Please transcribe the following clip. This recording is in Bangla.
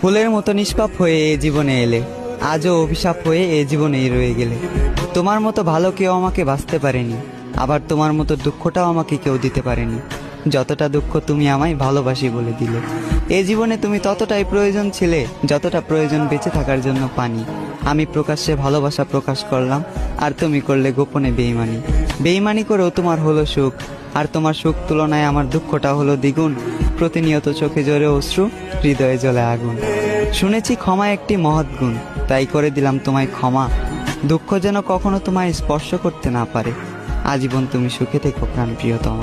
ফুলের মতো নিষ্পাপ হয়ে এ জীবনে এলে, আজও অভিশাপ হয়ে এ জীবনেই রয়ে গেলে। তোমার মতো ভালো কেউ আমাকে বাঁচতে পারেনি, আবার তোমার মতো দুঃখটাও আমাকে কেউ দিতে পারেনি। যতটা দুঃখ তুমি আমায় ভালোবাসি বলে দিলে। এ জীবনে তুমি ততটাই প্রয়োজন ছিলে যতটা প্রয়োজন বেঁচে থাকার জন্য পানি। আমি প্রকাশ্যে ভালোবাসা প্রকাশ করলাম, আর তুমি করলে গোপনে বেইমানি। বেইমানি করেও তোমার হলো সুখ, আর তোমার সুখ তুলনায় আমার দুঃখটা হলো দ্বিগুণ। প্রতিনিয়ত চোখে জ্বরে অশ্রু, হৃদয়ে জ্বলে আগুন। শুনেছি ক্ষমা একটি মহৎ গুণ, তাই করে দিলাম তোমায় ক্ষমা। দুঃখ যেন কখনো তোমায় স্পর্শ করতে না পারে। আজীবন তুমি সুখে থেকো প্রাণ প্রিয়তমা।